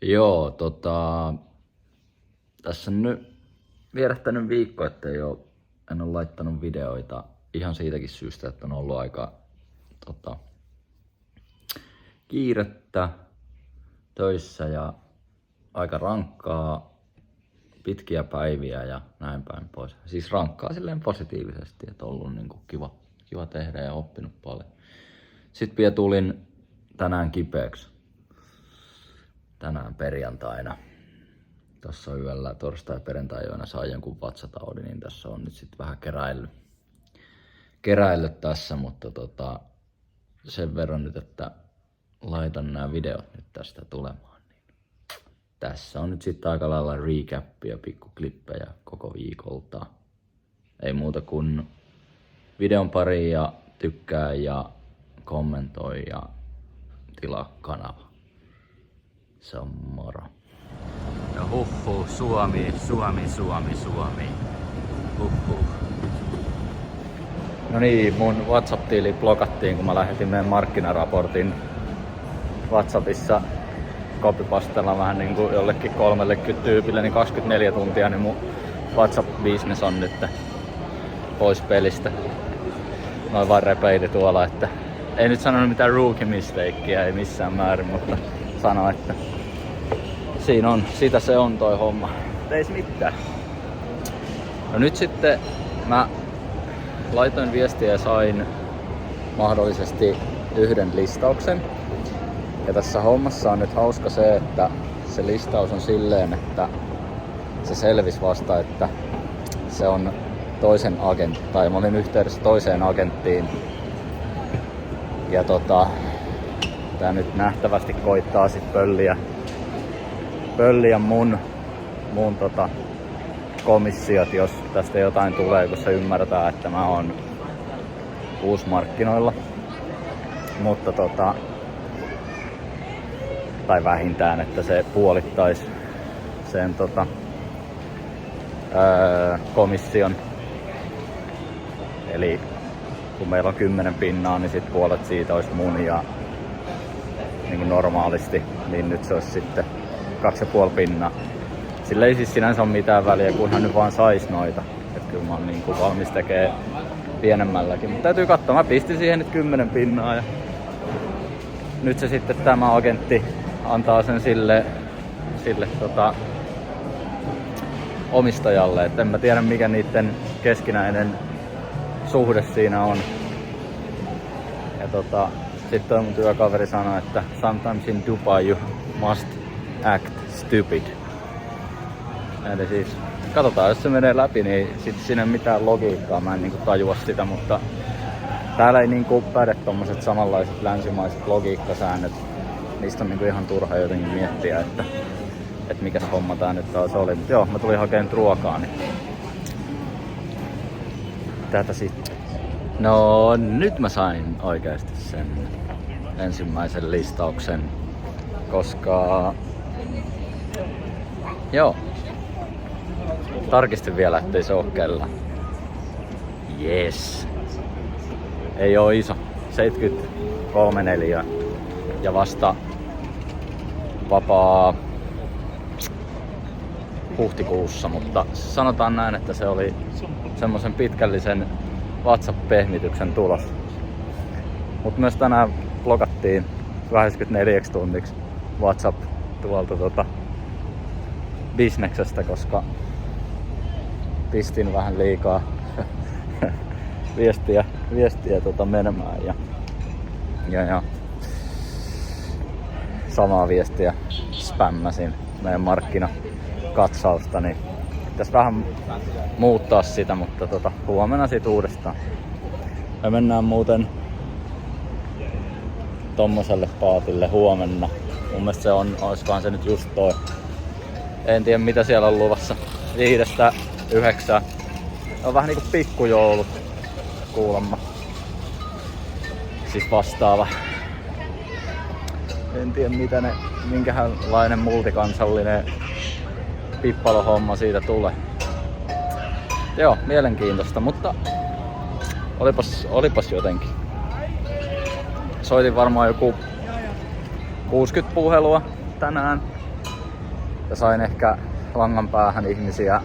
Joo, tässä on nyt vierähtänyt viikko, että en ole laittanut videoita ihan siitäkin syystä, että on ollut aika kiirettä töissä ja aika rankkaa, pitkiä päiviä ja näin päin pois. Siis rankkaa silleen positiivisesti, että on ollut niinku kiva tehdä ja oppinut paljon. Sitten vielä tulin tänään kipeäksi. Tänään perjantaina. Tuossa yöllä torstai- ja perjantai-yönä sain jonkun vatsataudin, niin tässä on nyt sitten vähän keräillyt tässä, mutta sen verran nyt, että laitan nämä videot nyt tästä tulemaan. Niin tässä on nyt sitten aika lailla recappia, pikkuklippejä koko viikolta. Ei muuta kuin videon pariin ja tykkää ja kommentoi ja tilaa kanava. Se on moro. Ja Suomi. No niin, mun WhatsApp-tiili blokattiin, kun mä lähetin meidän markkinaraportin WhatsAppissa copypastella vähän niin kuin jollekin 30 tyypille, niin 24 tuntia, niin mun WhatsApp-business on nyt pois pelistä. Noin vaan repeili tuolla, että ei nyt sanonut mitään rookie mistakeä, ei missään määrin, mutta sano, että siinä on, sitä se on toi homma. Ei mitään. No nyt sitten mä laitoin viestiä ja sain mahdollisesti yhden listauksen. Ja tässä hommassa on nyt hauska se, että se listaus on silleen, että se selvisi vasta, että se on toisen tai mä olin yhteydessä toiseen agenttiin. Ja tää nyt nähtävästi koittaa sit pölliä mun komissiot, jos tästä jotain tulee, kun se ymmärtää, että mä oon uusmarkkinoilla. Mutta tai vähintään, että se puolittaisi sen komission. Eli kun meillä on 10 pinnaa, niin sit puolet siitä olisi mun ja niin kuin normaalisti, niin nyt se olisi sitten 2,5 pinnaa. Sillä ei siis sinänsä ole mitään väliä, kunhan nyt vaan sais noita. Että kyllä mä oon niin kuin valmis tekee pienemmälläkin. Mutta täytyy katsoa, mä pistin siihen nyt 10 pinnaa ja nyt se sitten tämä agentti antaa sen sille omistajalle. Et en mä tiedä mikä niiden keskinäinen suhde siinä on. Ja sitten toi mun työkaveri sanoi, että sometimes in Dubai you must act stupid. Eli siis katsotaan, jos se menee läpi, niin sit siinä ei mitään logiikkaa, mä en niinku tajua sitä, mutta täällä ei niinku päde tommoset samanlaiset länsimaiset logiikkasäännöt. Niistä on niinku ihan turha jotenkin miettiä, että mikäs homma tää nyt taas oli. Mut joo, mä tulin hakemaan ruokaa, niin tätä sitten. No nyt mä sain oikeasti sen ensimmäisen listauksen, koska joo, tarkistin vielä, ettei se oo kellä. Yes. Ei oo iso. 73 neliöä ja vasta vapaa huhtikuussa, mutta sanotaan näin, että se oli semmoisen pitkällisen WhatsApp-pehmityksen tulos. Mut myös tänään blokattiin 24 tunniksi WhatsApp tuolta bisneksestä, koska pistin vähän liikaa viestiä menemään ja samaa viestiä spämmäsin meidän markkinakatsausta, niin pitäis vähän muuttaa sitä, mutta huomenna sit uudestaan. Me mennään muuten tommoselle paatille huomenna. Mun mielestä se oiskohan se nyt just toi. En tiedä mitä siellä on luvassa. 5–9. On vähän niinku pikkujoulut kuulemma. Siis vastaava. En tiedä minkälainen multikansallinen pippalohomma siitä tulee. Joo, mielenkiintoista, mutta olipas jotenkin. Soitin varmaan joku 60 puhelua tänään. Ja sain ehkä langan päähän ihmisiä.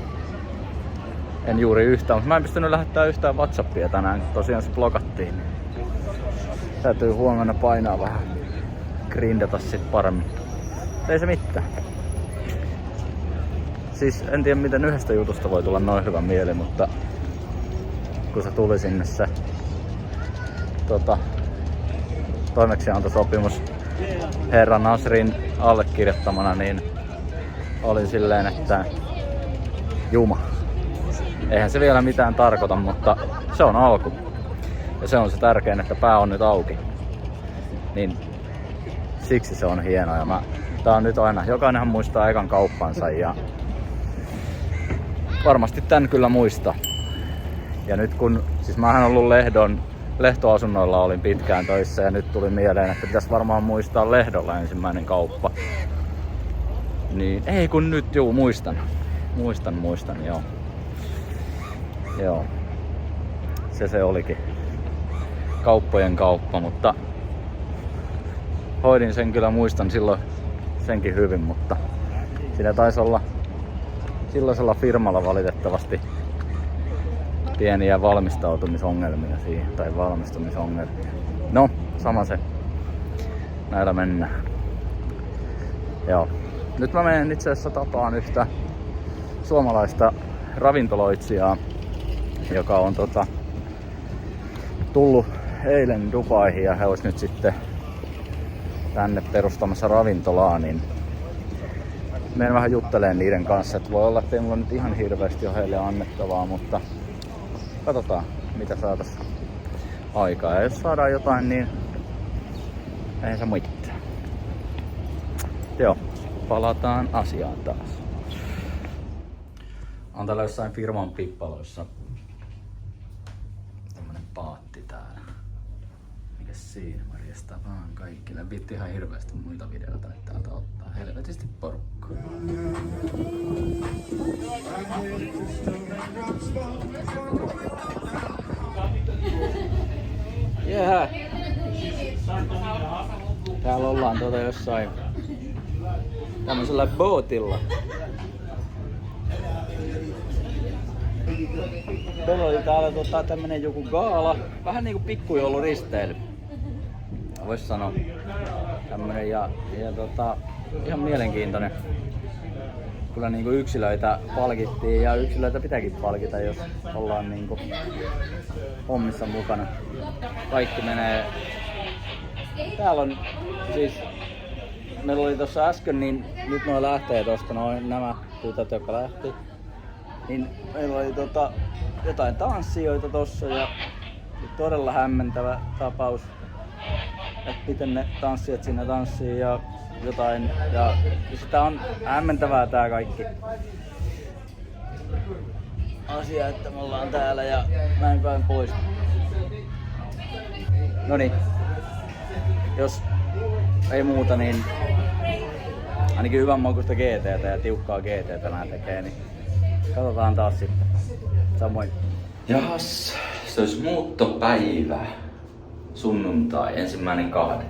En juuri yhtään, mutta mä en pystynyt lähettämään yhtään WhatsAppia tänään, kun tosiaan se blokattiin. Täytyy huomenna painaa vähän, grindata sit paremmin. Ei se mitään. Siis en tiedä miten yhdestä jutusta voi tulla noin hyvä mieli, mutta kun se tuli sinne se toimeksiantosopimus herra Nasrin allekirjoittamana, niin olin silleen, että juma. Eihän se vielä mitään tarkoita, mutta se on alku. Ja se on se tärkein, että pää on nyt auki. Niin siksi se on hienoa. Ja tää on nyt aina, jokainenhan muistaa ekan kauppansa ja varmasti tän kyllä muistaa. Ja nyt kun, siis mähän ollut Lehtoasunnoilla olin pitkään töissä ja nyt tuli mieleen, että pitäisi varmaan muistaa Lehdolla ensimmäinen kauppa. Niin, ei kun nyt, juu, muistan, joo. Joo. Se olikin kauppojen kauppa, mutta hoidin sen kyllä, muistan silloin senkin hyvin, mutta siinä taisi olla silloisella firmalla valitettavasti pieniä valmistautumisongelmia siihen, tai valmistumisongelmia. No, sama se. Näillä mennään. Joo. Nyt mä menen itse asiassa tapaan yhtä suomalaista ravintoloitsijaa, joka on tullut eilen Dubaihin ja he olisi nyt sitten tänne perustamassa ravintolaa, niin menen vähän juttelemaan niiden kanssa, että voi olla, että ei mulla nyt ihan hirveästi ole heille annettavaa, mutta katsotaan mitä saataisiin aikaa. Ja jos saadaan jotain, niin ei se mitään. Joo, palataan asiaan taas. On täällä jossain firman pippaloissa tämmönen paatti täällä. Mikäs siinä? Marjesta vaan kaikille. Viitti ihan hirveästi muita videoita, että täältä ottaa helvetisti porukkaa. Jää. Täällä ollaan jossain tämmöisellä boatilla. Meillä oli täällä tämmönen joku gaala, vähän niinku pikkujouluristeily. Vois sanoa tämmönen ja ihan mielenkiintoinen. Kyllä niinku yksilöitä palkittiin ja yksilöitä pitääkin palkita, jos ollaan niinku hommissa mukana. Kaikki menee. Täällä on siis, meillä oli tossa äsken, niin nyt noi lähtee tosta nämä tytöt, jotka lähti. Niin meillä oli jotain tanssijoita tossa ja todella hämmentävä tapaus, että miten ne tanssijat siinä tanssii ja jotain. Ja sitä on hämmentävää tää kaikki asia, että me ollaan täällä ja näin päin pois. Noniin, jos ei muuta, niin ainakin hyvän makuista GT:tä ja tiukkaa GT:tä nää tekee, niin katsotaan taas sitten. Samoin. Jahas, se olisi muuttopäivä. Sunnuntai, 1.2.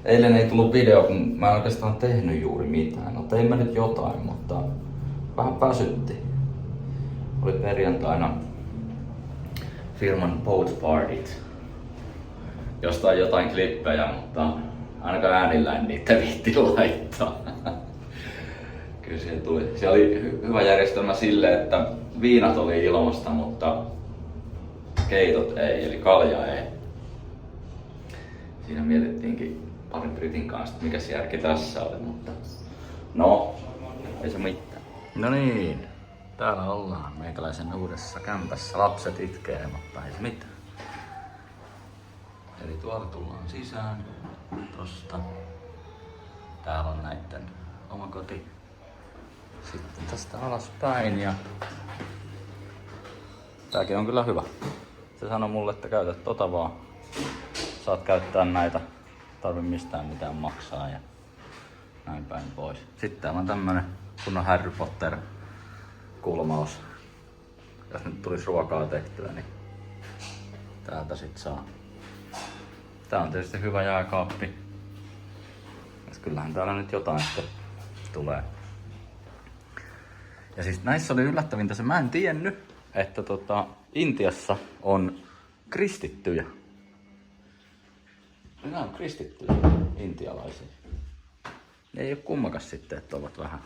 Eilen ei tullut video, kun mä en oikeastaan tehnyt juuri mitään. No tein mä nyt jotain, mutta vähän väsytti. Oli perjantaina firman boat partyt. Jostain jotain klippejä, mutta ainakaan äänillä en niitä viitti laittaa. Kyllä siihen tuli. Se oli hyvä järjestelmä sille, että viinat oli ilmasta, mutta keitot ei, eli kalja ei. Siinä mietittiinkin parin Britin kanssa, että mikä järki tässä oli, mutta no, ei se mitään. No niin, täällä ollaan meikäläisen uudessa kämpässä. Lapset itkee, mutta ei se mitään. Eli tuolta tullaan sisään, tosta. Täällä on näitten oma koti. Sitten tästä alaspäin ja tääkin on kyllä hyvä. Se sanoi mulle, että käytä tota vaan. Saat käyttää näitä, tarvi mistään mitään maksaa ja näin päin pois. Sitten täällä on tämmönen kunnon Harry Potter kulmaus. Jos nyt tulisi ruokaa tehtyä, niin täältä sit saa. Tää on tietysti hyvä jääkaappi. Kyllähän täällä nyt jotain sitten tulee. Ja siis näissä oli yllättävintä se, mä en tiennyt, että Intiassa on kristittyjä. Nämä on kristittyjä intialaisia. Ne ei ole kummakas sitten, että ovat vähän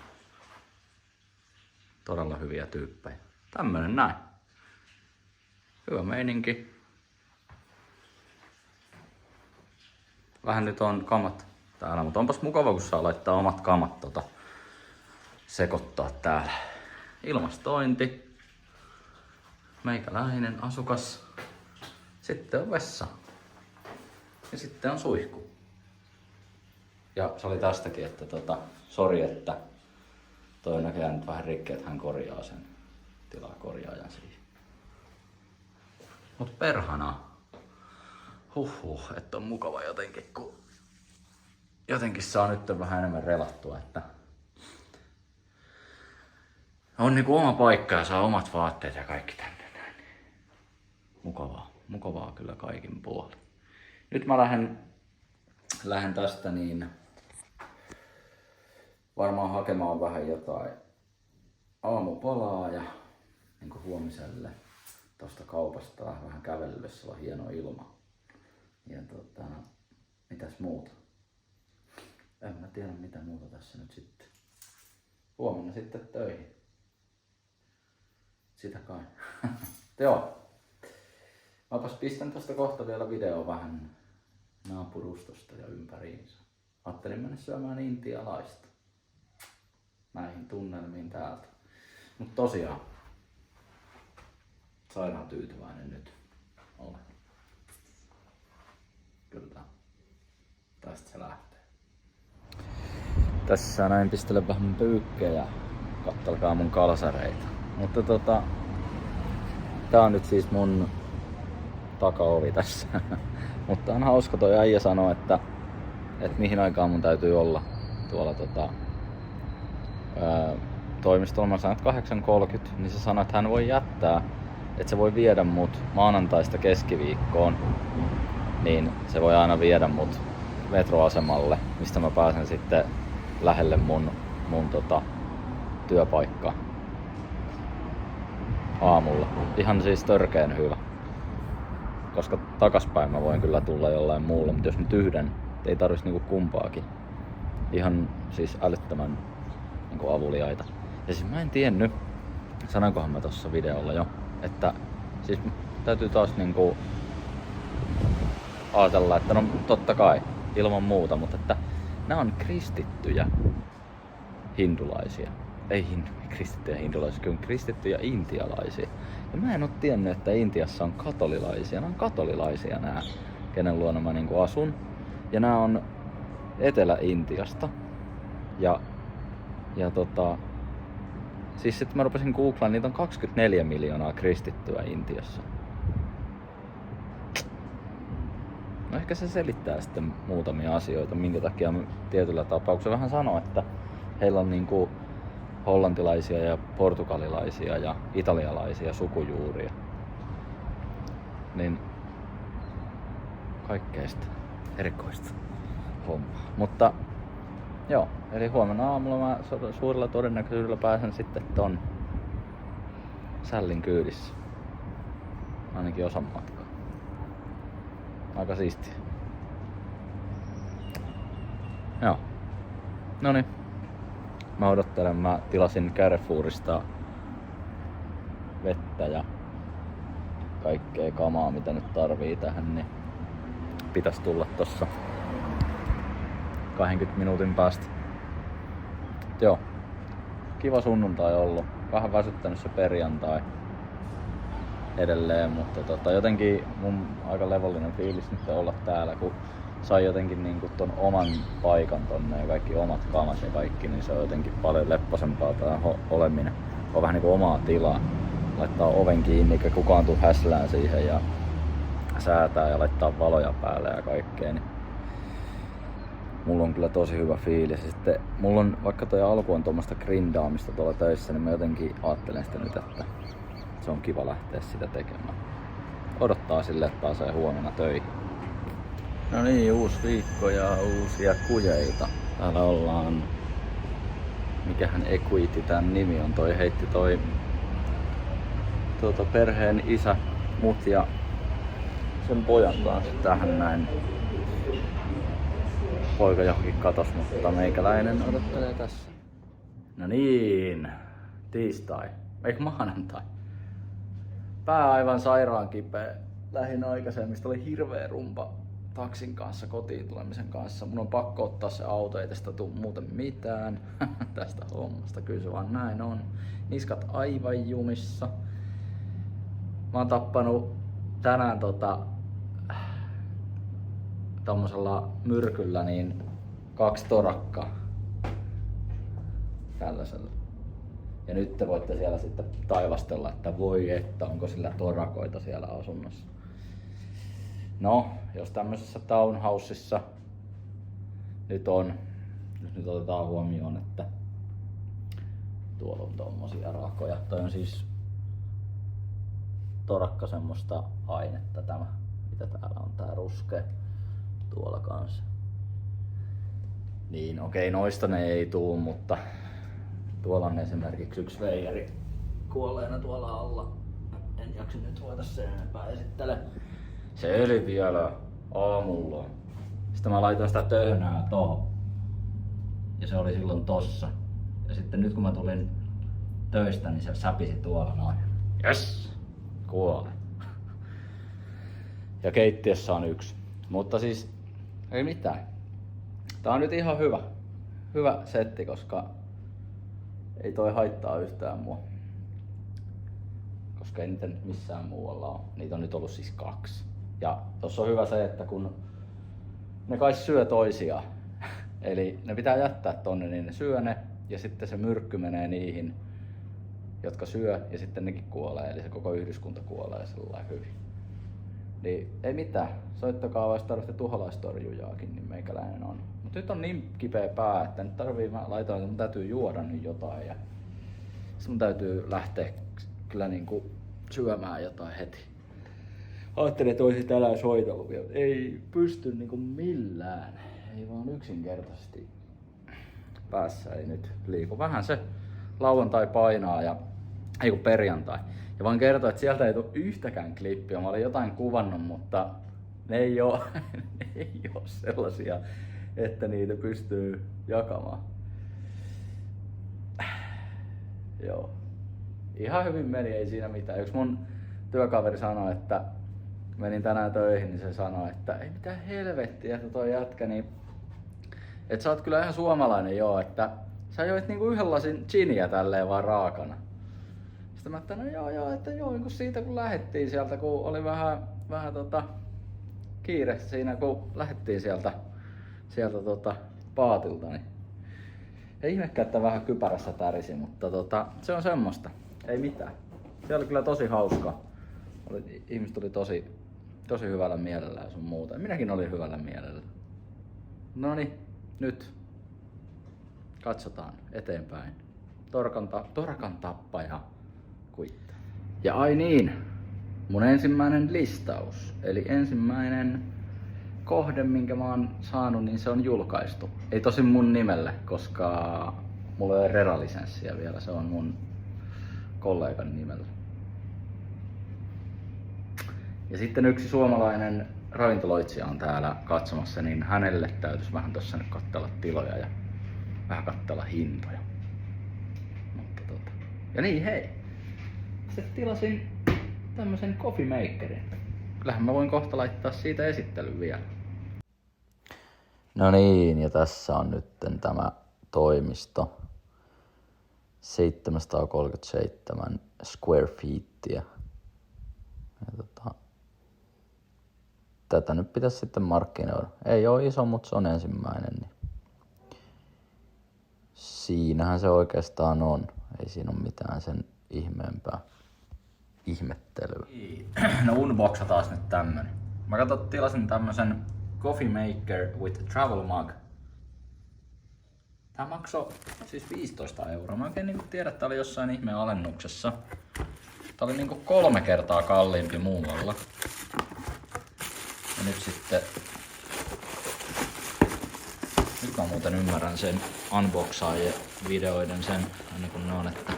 todella hyviä tyyppejä. Tämmönen näin. Hyvä meininki. Vähän nyt on kamat täällä, mutta onpas mukava, kun saa laittaa omat kamat sekoittaa täällä. Ilmastointi. Meikäläinen asukas. Sitten on vessa. Ja sitten on suihku. Ja se oli tästäkin, että sori, että toi on näköjään nyt vähän rikki, että hän korjaa sen tilakorjaajan siihen. Mut perhana. Että on mukava jotenkin, kun jotenkin saa nyt vähän enemmän relattua, että on niinku oma paikka ja saa omat vaatteet ja kaikki tänne näin. Mukavaa kyllä kaikin puolin. Nyt mä lähden tästä niin varmaan hakemaan vähän jotain aamupalaa ja niin huomiselle tosta kaupasta vähän kävelyssä on hieno ilma. Ja mitäs muuta? En mä tiedä mitä muuta tässä nyt sitten. Huomenna sitten töihin. Sitä kai. Joo. Mäpäs pistän tosta kohta vielä video vähän naapurustosta ja ympäriinsä. Ajattelin mennä syömään intialaista. Näihin tunnelmiin täältä. Mut tosiaan. Sairaan tyytyväinen nyt olen. Kyllä. Tästä se lähtee. Tässä näin pistelen vähän pyykkejä. Kattelkaa mun kalsareita. Mutta tää on nyt siis mun takaovi tässä. Mutta on hauska, toi äijä sanoi, että mihin aikaan mun täytyy olla tuolla toimistolla. Mä sanoin, että 8.30, niin se sanoi, että hän voi jättää, että se voi viedä mut maanantaista keskiviikkoon. Niin se voi aina viedä mut metroasemalle, mistä mä pääsen sitten lähelle mun työpaikkaa aamulla. Ihan siis törkeen hyvä. Koska takaspäin mä voin kyllä tulla jollain muulla, mutta jos nyt yhden, ei tarvitsisi niinku kumpaakin. Ihan siis älyttömän niinku avuliaita. Ja siis mä en tiennyt, sanankohan mä tossa videolla jo, että siis täytyy taas niinku ajatella, että no totta kai, ilman muuta, mutta että nämä on kristittyjä hindulaisia. Ei kristittyjä hindulaisia, kyllä kristittyjä intialaisia. Ja mä en oo tiennyt, että Intiassa on katolilaisia. Nämä on katolilaisia nämä, kenen luona mä niinku asun. Ja nämä on Etelä-Intiasta. Ja siis sitten mä rupesin googlaan, niitä on 24 miljoonaa kristittyä Intiassa. No ehkä se selittää sitten muutamia asioita, minkä takia tietyllä tapauksella vähän sanoo, että heillä on niinku hollantilaisia ja portugalilaisia ja italialaisia sukujuuria. Niin kaikkeista erikoista hommaa. Mutta joo, eli huomenna aamulla mä suurella todennäköisyydellä pääsen sitten ton sällin kyydissä. Ainakin osan matkaa. Aika siistiä. Joo. Noniin. Mä odottelen, mä tilasin Carrefourista vettä ja kaikkea kamaa mitä nyt tarvii tähän, niin pitäisi tulla tossa 20 minuutin päästä. Joo. Kiva sunnuntai ollut. Vähän väsyttänyt se perjantai edelleen, mutta jotenkin mun aika levollinen fiilis nyt olla täällä, kun sai jotenkin niinku ton oman paikan tonne ja kaikki omat kamat ja kaikki, niin se on jotenkin paljon lepposempaa tää oleminen. On vähän niinku omaa tilaa. Laittaa oven kiinni, eikä kukaan tuu häslään siihen ja säätää ja laittaa valoja päälle ja kaikkea. Niin mulla on kyllä tosi hyvä fiilis. Ja sitten mulla on, vaikka toi alku on tuommoista grindaamista tuolla töissä, niin mä jotenkin ajattelen sitä nyt, että se on kiva lähteä sitä tekemään. Odottaa sille, että pääsee huomenna töihin. No niin, uusi viikko ja uusia kujeita. Täällä ollaan mikähän Equity tän nimi on, heitti perheen isä, mut ja sen pojan kanssa tähän näin. Poika johonkin katos, mutta meikäläinen odottelee tässä. No niin, tiistai, eikö maanantai? Pää aivan sairaan kipeä. Lähin aikaisemmista oli hirveä rumpa taksin kanssa, kotiin tulemisen kanssa. Mun on pakko ottaa se auto, ei tästä tuu muuten mitään tästä hommasta. Kyllä se vaan näin on. Niskat aivan jumissa. Mä oon tappanut tänään tommosella myrkyllä niin 2 torakkaa. Tällaisella. Ja nyt te voitte siellä sitten taivastella, että voi että onko sillä torakoita siellä asunnossa. No, jos tämmöisessä townhouseissa nyt otetaan huomioon, että tuolla on tommosia rakoja. Toi on siis torakka semmoista ainetta tämä, mitä täällä on tää ruskea tuolla kanssa. Niin okei, noista ne ei tuu, mutta tuolla on esimerkiksi yksi veijari kuolleena tuolla alla. En jaksa nyt voida sen enempää esittele. Se oli vielä aamulla. Sitten mä laitoin sitä töhnää tohon. Ja se oli silloin tossa. Ja sitten nyt kun mä tulin töistä, niin se säpisi tuolla noin. Yes! Kuole. Ja keittiössä on 1. Mutta siis ei mitään. Tää on nyt ihan hyvä setti, koska ei toi haittaa yhtään mua. Koska ei niitä nyt missään muualla ole. Niitä on nyt ollut siis 2. Ja tossa on hyvä se, että kun ne kai syö toisiaan. Eli ne pitää jättää tonne, niin ne syö ne. Ja sitten se myrkky menee niihin, jotka syö. Ja sitten nekin kuolee. Eli se koko yhdyskunta kuolee sellainen hyvin. Niin ei mitään. Soittakaa jos tarvitsette tuholaistorjujaakin, niin meikäläinen on. Mut nyt on niin kipeä pää, että nyt mun täytyy juoda nyt jotain. Ja sit mun täytyy lähteä kyllä niinku syömään jotain heti. Ajattelin, että olisin tänään soitellut vielä. Ei pysty niinku millään. Ei vaan yksinkertaisesti. Päässä ei nyt liiku. Vähän se lauantai painaa ja ei kun perjantai. Ja voin kertoa, että sieltä ei tule yhtäkään klippiä. Mä olin jotain kuvannut, mutta ne ei oo sellaisia, että niitä pystyy jakamaan. Joo. Ihan hyvin meni, ei siinä mitään. Yksi mun työkaveri sanoi, että menin tänään töihin, niin se sanoi, että ei mitään helvettiä, että toi jätkä, niin että sä oot kyllä ihan suomalainen joo, että sä joit niinku 1 lasin giniä tälleen vaan raakana. Sitten mä ajattelin, no joo, niin siitä kun lähettiin sieltä, kun oli vähän kiire siinä, kun lähettiin sieltä paatilta, niin ei ihmekään, että vähän kypärässä tärisi, mutta se on semmoista, ei mitään. Se oli kyllä tosi hauskaa. Ihmiset oli tosi hyvällä mielellä ja sun muuta. Minäkin olin hyvällä mielellä. Noniin, nyt katsotaan eteenpäin. Torakan tappaja kuittaa. Ja ai niin, mun ensimmäinen listaus. Eli ensimmäinen kohde, minkä mä oon saanut, niin se on julkaistu. Ei tosin mun nimelle, koska mulla ei ole Rera-lisenssiä vielä. Se on mun kollegan nimellä. Ja sitten yksi suomalainen ravintoloitsija on täällä katsomassa, niin hänelle täytyisi vähän tossa nyt katsella tiloja ja vähän katsella hintoja. Mutta ja niin hei! Sitten tilasin tämmösen coffee makerin. Kyllähän mä voin kohta laittaa siitä esittelyn vielä. No niin, ja tässä on nyt tämä toimisto. 737 square feetia. Ja tätä nyt pitäisi sitten markkinoida. Ei ole iso, mutta se on ensimmäinen. Niin siinähän se oikeastaan on. Ei siinä ole mitään sen ihmeempää ihmettelyä. No unboxataan nyt tämmönen. Mä tilasin tämmösen Coffee Maker with Travel Mug. Tää maksoi siis 15 €. Mä oikein niinku tiedä, että tää oli jossain ihmeen alennuksessa. Tää oli niinku 3 kertaa kalliimpi muualla. Ja nyt sitten Nyt mä muuten ymmärrän sen unboxaajien videoiden sen, aina kun ne on, että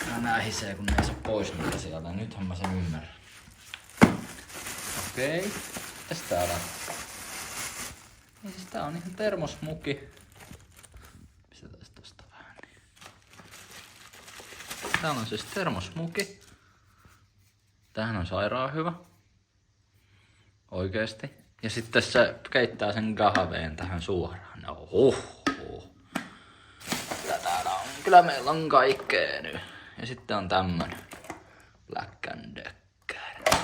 nää nähisee, kun ne ei saa pois niitä sieltä. Nythän mä sen ymmärrän. Okei. Mitäs täällä? Niin siis tää on ihan termosmuki. Pistetään tosta vähän. Täällä on siis termosmuki. Tämähän on sairaan hyvä. Oikeesti. Ja sitten se keittää sen kahveen tähän suoraan. No täällä on kyllä meillä on kaikkea nyt. Ja sitten on tämmönen Black & Decker.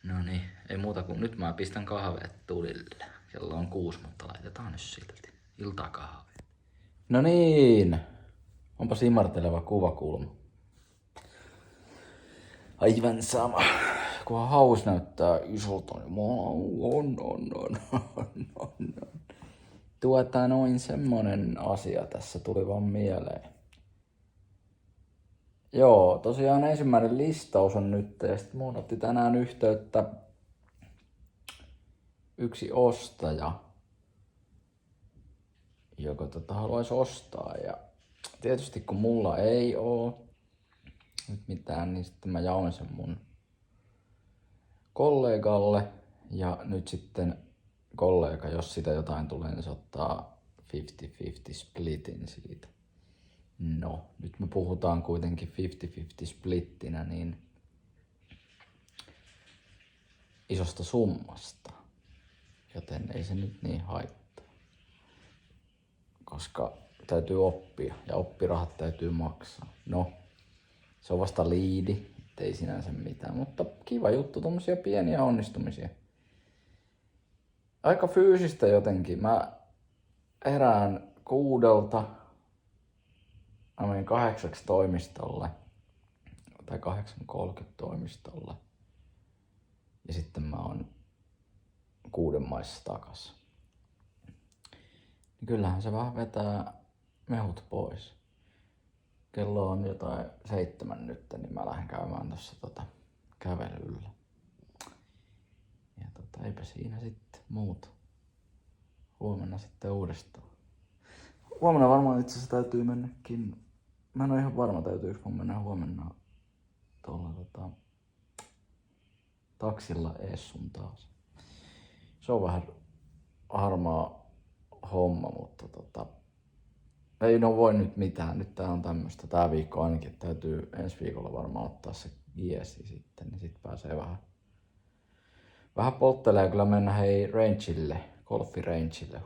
No niin, ei muuta kuin nyt mä pistän kahveet tulille. Kello on 6, mutta laitetaan nyt silti. Iltakahve. No niin, onpas imarteleva kuvakulma. Aivan sama. Kunhan haus näyttää isolta, niin on. Semmonen asia tässä tuli vaan mieleen. Joo, tosiaan ensimmäinen listaus on nyt, ja sitten mun otti tänään yhteyttä yksi ostaja, joka haluaisi ostaa. Ja tietysti kun mulla ei oo nyt mitään, niin sitten mä jaoin sen mun kollegalle. Ja nyt sitten kollega, jos sitä jotain tulee, niin se ottaa 50-50 splitin siitä. No, nyt me puhutaan kuitenkin 50-50 splittinä niin isosta summasta, joten ei se nyt niin haittaa. Koska täytyy oppia ja oppirahat täytyy maksaa. No, se on vasta liidi, ei sinänsä mitään, mutta kiva juttu, tommosia pieniä onnistumisia. Aika fyysistä jotenkin. Mä herään 6. Mä menin 8 toimistolle, tai 8:30 toimistolle. Ja sitten mä oon 6 maissa takas. Niin kyllähän se vähän vetää mehut pois. Kello on jotain 7 nyt, niin mä lähden käymään tossa kävelyllä. Ja eipä siinä sitten muuta. Huomenna sitten uudestaan. Huomenna varmaan itse asiassa täytyy mennäkin. Mä en oo ihan varma, täytyykö mun mennä huomenna tuolla taksilla Essun taas. Se on vähän harmaa homma, mutta ei voi nyt mitään. Nyt tää on tämmöstä. Tää viikko ainakin täytyy ensi viikolla varmaan ottaa se giesi sitten, niin sit pääsee vähän polttelee. Kyllä mennä rangeille, golfirangeille.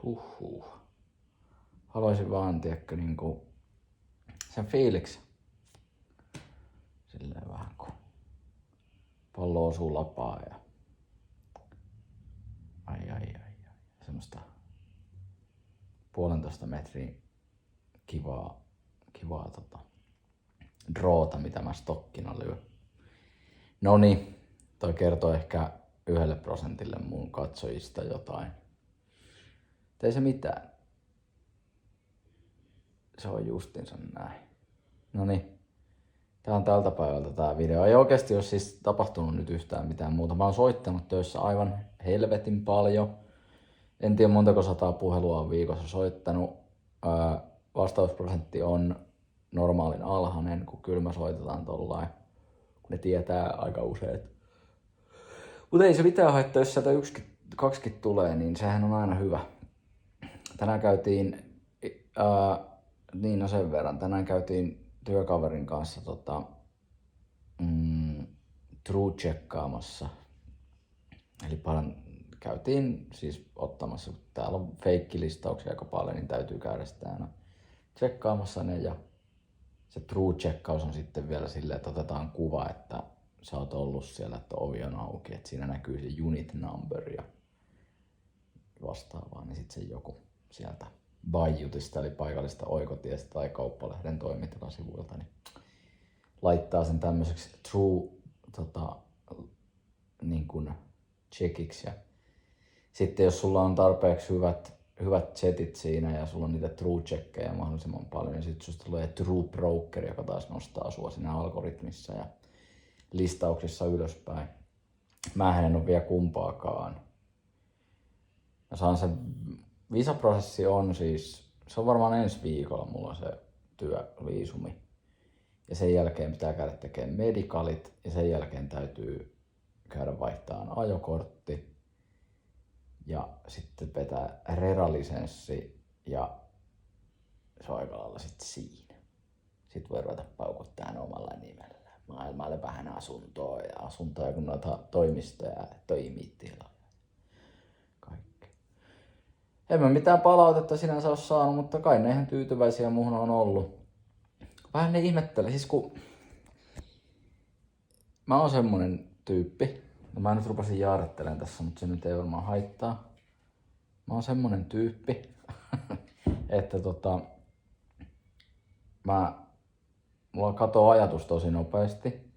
Haluaisin vaan, tiedätkö, niinku sen fiiliksi. Silleen vähän kun pallo osuu lapaa ja semmoista 1,5 metrin kivaa droota, mitä mä stokkina lyön. Noniin, toi kertoo ehkä 1% mun katsojista jotain. Ei se mitään. Se on justinsa näin. Noniin. Tää on tältä päivältä tää video. Ei oikeesti ole siis tapahtunut nyt yhtään mitään muuta. Mä oon soittanut töissä aivan helvetin paljon. En tiedä montako 100 puhelua on viikossa soittanut. Vastausprosentti on normaalin alhainen, kun kylmä soitetaan tollain. Kun ne tietää aika usein. Mutta ei se mitään haittaa, jos sieltä 1-2 tulee, niin sehän on aina hyvä. Tänään käytiin, sen verran, tänään käytiin työkaverin kanssa true-checkaamassa. Eli käytiin siis ottamassa, kun täällä on feikkilistauksia aika paljon, niin täytyy käydä sitä aina tsekkaamassa ne. Ja se true-checkaus on sitten vielä silleen, että otetaan kuva, että sä oot ollut siellä, että ovi on auki, että siinä näkyy se unit number ja vastaavaa, niin sitten se joku sieltä Baiutista eli paikallista oikotiestä tai Kauppalehden toimitilasivuilta niin laittaa sen tämmöiseksi true niin kuin checkiksi. Ja sitten jos sulla on tarpeeksi hyvät chatit siinä ja sulla on niitä true checkejä mahdollisimman paljon, niin sitten susta tulee true broker, joka taas nostaa sua siinä algoritmissa ja listauksissa ylöspäin. Mähän en ole vielä kumpaakaan Mä saan sen, visaprosessi on siis, se on varmaan ensi viikolla mulla se työviisumi. Ja sen jälkeen pitää käydä tekemään medikalit ja sen jälkeen täytyy käydä vaihtamaan ajokortti. Ja sitten vetää reralisenssi ja se on aika lailla sitten siinä. Sitten voi ruveta paukuttamaan omalla nimellä. Maailmalle vähän asuntoja kun noita toimistoja toimittiloja. Kaikki. En mä mitään palautetta sinänsä ole saanut, mutta kai ne ihan tyytyväisiä muhun on ollut. Vähän ne ihmettelee, siis kun mä oon semmonen tyyppi, no mä nyt rupasin jaarittelemaan tässä, mutta se nyt ei varmaan haittaa. Mä oon semmonen tyyppi, että mulla katoo ajatus tosi nopeasti,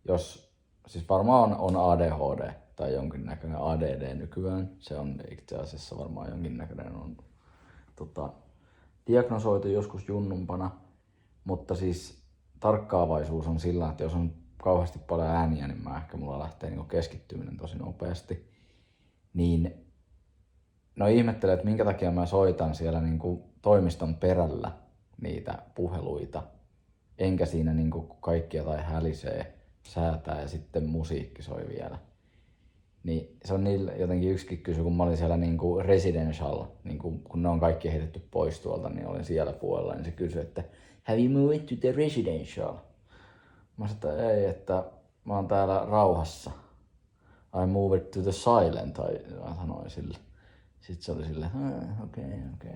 jos, siis varmaan on ADHD tai jonkinnäköinen ADD nykyään, se on itse asiassa varmaan jonkinnäköinen on diagnosoitu joskus junnumpana, mutta siis tarkkaavaisuus on sillä, että jos on kauheasti paljon ääniä, niin mulla lähtee niinku keskittyminen tosi nopeasti, niin no ihmettelen, että minkä takia mä soitan siellä niinku toimiston perällä niitä puheluita, enkä siinä niinku kaikki jotain hälisee, säätää ja sitten musiikki soi vielä. Niin se on niillä jotenkin yksikin kysy, kun mä olin siellä niinku residential, niinku, kun ne on kaikki heitetty pois tuolta, niin olin siellä puolella, niin se kysyi, että have you moved to the residential? Mä sanoin, että ei, että mä oon täällä rauhassa. I moved to the silent, mä sanoin sille. Sitten se oli silleen, okei.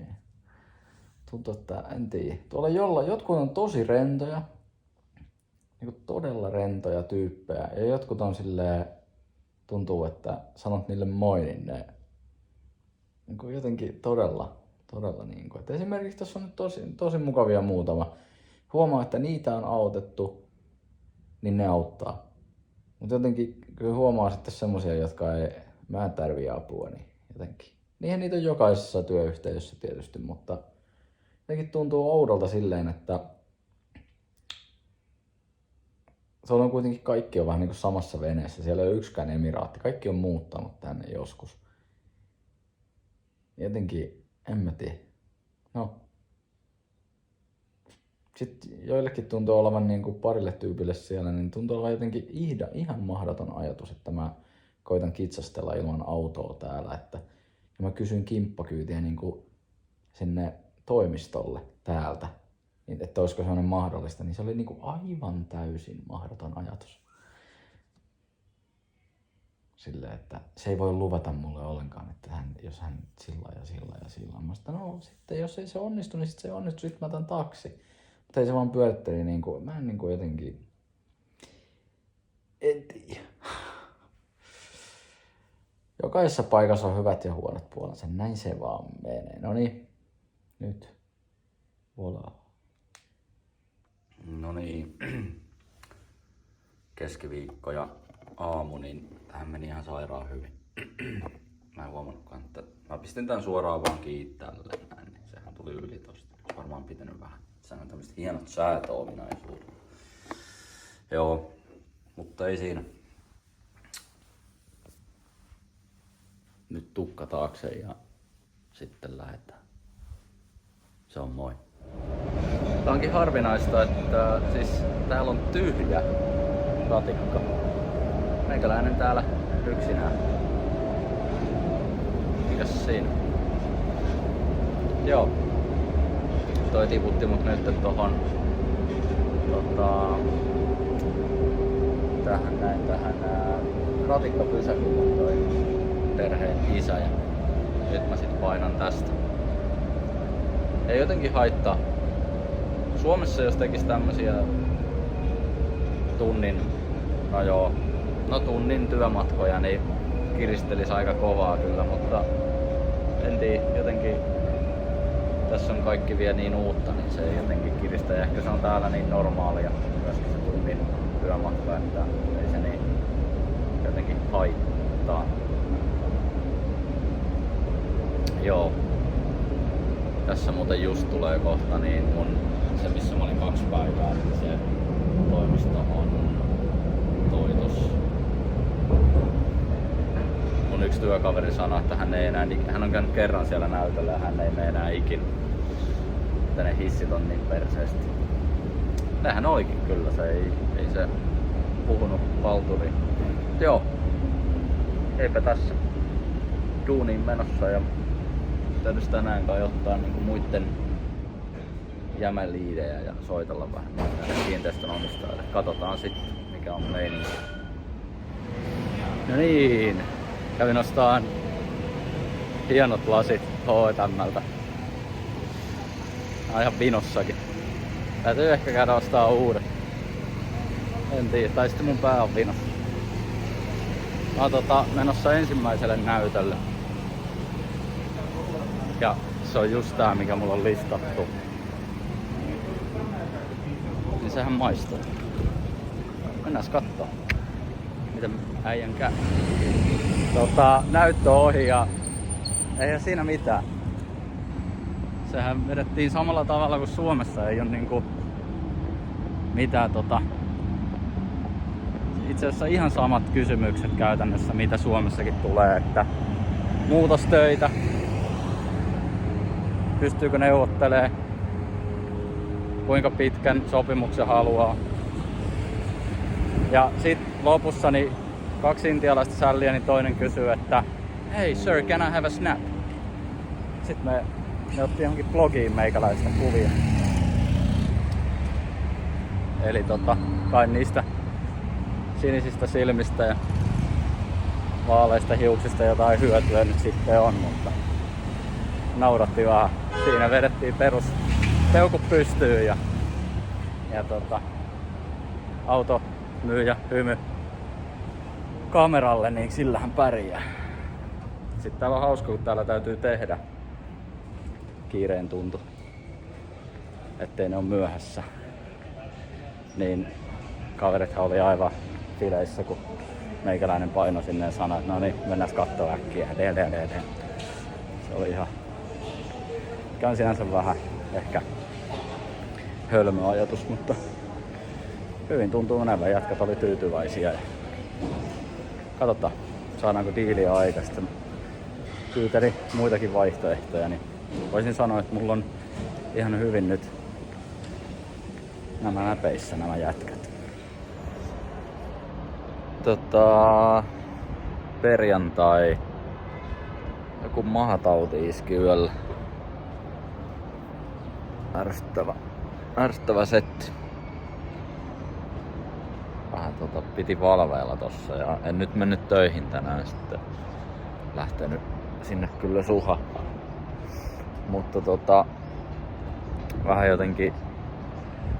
Tuntuu, että en tiedä. Tuolla jotkut on tosi rentoja, niin todella rentoja tyyppejä. Ja jotkut on silleen, tuntuu, että sanot niille moi, niin ne niin jotenkin todella niin kuin. Että esimerkiksi tässä on nyt tosi mukavia muutama. Huomaa, että niitä on autettu, niin ne auttaa. Mutta jotenkin kyllä huomaa sitten semmosia, jotka mä en tarvii apua, niin jotenkin. Niinhän niitä on jokaisessa työyhteisössä tietysti, mutta jotenkin tuntuu oudolta silleen, että se on kuitenkin kaikki on vähän niin kuin samassa veneessä. Siellä ei ole yksikään emiraatti. Kaikki on muuttanut tänne joskus. Jotenkin, en mä tiedä. No. Sitten joillekin tuntuu olevan niin kuin parille tyypille siellä, niin tuntuu olla jotenkin ihan mahdoton ajatus, että mä koitan kitsastella ilman autoa täällä. Ja mä kysyin kimppakyytiä niin kuin sinne toimistolle täältä, että olisiko sellainen mahdollista, niin se oli niin kuin aivan täysin mahdoton ajatus. Silleen, että se ei voi luvata mulle ollenkaan, että jos hän sillä. Mä sanoin, no sitten jos ei se onnistu, niin sitten se ei onnistu, sitten mä otan taksi. Mutta ei se vaan pyöritteli niinku, mä en niinku jotenkin, en tiedä. Jokaisessa paikassa on hyvät ja huonot puolensa, näin se vaan menee. Noniin, nyt. Voilà. Noniin. Keskiviikko ja aamu, niin tähän meni ihan sairaan hyvin. Mä en huomannutkaan, että mä pistin tän suoraan vaan kiinni tälleen näin, niin sehän tuli yli tosta. Olisi varmaan pitänyt vähän. Sehän on tämmöiset hienot säätöominaisuudet. Joo, mutta ei siinä. Nyt tukka taakse ja sitten lähdetään. Se on moi. Tää onkin harvinaista, että siis täällä on tyhjä ratikka. Meikäläinen täällä yksinään. Mikäs siinä? Joo. Toi tiputti mut nyt tohon tähän ratikkapysäkille toi perheen isä ja nyt mä sit painan tästä. Ei jotenkin haittaa. Suomessa jos tekis tämmösiä tunnin työmatkoja, niin kiristelis aika kovaa kyllä, mutta en tiedä, jotenkin tässä on kaikki vielä niin uutta, niin se ei jotenkin kiristä. Ja ehkä se on täällä niin normaalia myöskin se tunnin työmatka, että ei se niin jotenkin haittaa. Joo. Tässä muuten just tulee kohta niin se missä mä olin 2 päivää, niin se toimisto on toi tossa mun yksi työkaveri sanoi, että hän on käynyt kerran siellä näytöllä ja hän ei mene enää ikinä. Että ne hissit on niin perseesti. Nehän olikin kyllä, se ei se puhunut palturiin. Joo, eipä tässä duuniin menossa ja täytyisi tänään kai ottaa niinku muitten jämäliidejä ja soitella vähän näille kiinteistön omistajille. Katsotaan sitten mikä on meininki. No niin, kävin ostaan hienot lasit H&M:ltä. Nää on ihan vinossakin. Täytyy ehkä käydä ostaa uudet. En tiedä, tai sitten mun pää on vinossa. Mä oon menossa ensimmäiselle näytölle. Ja se on just tää mikä mulla on listattu. Niin sehän maistuu. Mennään kattoo. Miten äijän käy. Näyttö ohi ja eihän siinä mitään. Sehän vedettiin samalla tavalla kuin Suomessa, ei oo niinku mitään itse asiassa ihan samat kysymykset käytännössä mitä Suomessakin tulee, että muutostöitä, pystyykö neuvottelemaan, kuinka pitkän sopimuksen haluaa. Ja sit lopussa niin 2 intialaista sälliä, niin toinen kysyy, että hey sir, can I have a snap? Sitten me otti johonkin blogiin meikäläistä kuvia. Eli kai niistä sinisistä silmistä ja vaaleista hiuksista jotain hyötyä nyt sitten on, mutta nauratti vähän. Siinä vedettiin perus peukut pystyyn ja auto myyjä hymy kameralle, niin sillähän pärjää. Sitten täällä on hauska, kun täällä täytyy tehdä kiireen tuntu, ettei ne ole myöhässä. Niin kaverithan oli aivan fileissä, kun meikäläinen paino sinne ja sanoi, että no niin, mennään kattoo äkkiä. Se oli ihan, mikä on sinänsä vähän ehkä hölmö ajatus, mutta hyvin tuntuu menevän. Jätkät oli tyytyväisiä. Ja katsotaan, saadaanko diiliä aikaista. Pyyteli muitakin vaihtoehtoja, niin voisin sanoa, että mulla on ihan hyvin nyt nämä näpeissä nämä jätkät. Perjantai. Joku mahatauti iski yöllä. Ärsyttävä setti. Vähän piti valveilla tossa ja en nyt mennyt töihin tänään sitten. Lähtenyt sinne kyllä suha. Mutta vähän jotenkin,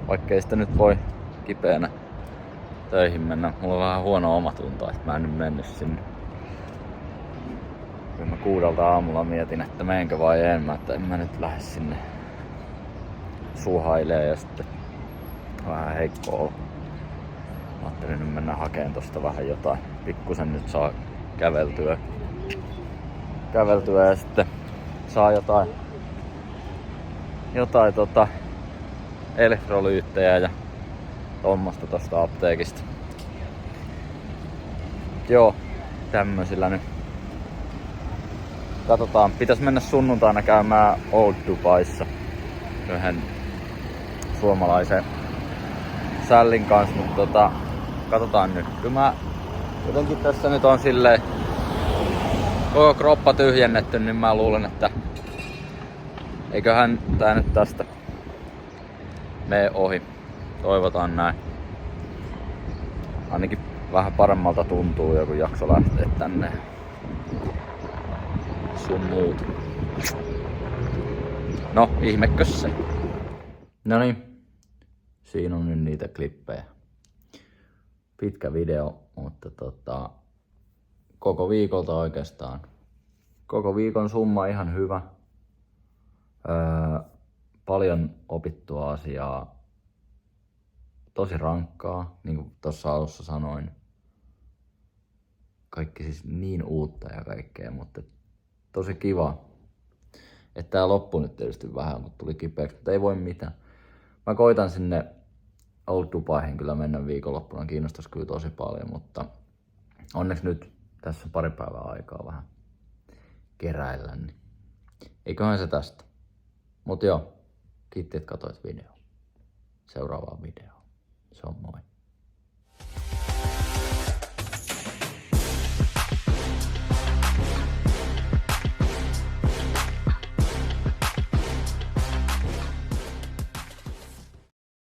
vaikkei sitä nyt voi kipeänä töihin mennä. Mulla on vähän huono omatunto, että mä en nyt mennyt sinne. Kyllä mä 6 aamulla mietin, että meenkö vai en mä nyt lähde sinne suhailee ja sitten vähän heikko olo. Mä ajattelin nyt mennä hakeen tosta vähän jotain. Pikkusen nyt saa käveltyä ja sitten saa jotain elektrolyyttejä ja tuommoista tosta apteekista. Joo, tämmösillä nyt. Katsotaan, pitäis mennä sunnuntaina käymään Old Dubaissa yhden suomalaisen sällin kanssa, mutta katsotaan nyt. Kyllä mä jotenkin tässä nyt on silleen koko kroppa tyhjennetty, niin mä luulen, että eiköhän tää nyt tästä mene ohi. Toivotaan näin. Ainakin vähän paremmalta tuntuu joku jakso lähtee tänne. Sun muut. No, ihmekös se. Noniin. Siinä on nyt niitä klippejä. Pitkä video, mutta koko viikolta oikeastaan. Koko viikon summa ihan hyvä. Paljon opittua asiaa. Tosi rankkaa, niin kuin tuossa alussa sanoin. Kaikki siis niin uutta ja kaikkea, mutta tosi kiva. Että tää loppui nyt tietysti vähän, kun tuli kipeäksi, mutta ei voi mitään. Mä koitan sinne Old Dubaihin kyllä mennä viikonloppuna, kiinnostais kyllä tosi paljon, mutta onneksi nyt tässä on pari päivää aikaa vähän keräillä, niin eiköhän se tästä. Mut joo, kiitti, että katsoit videoa. Seuraavaan videoon. Se on moi.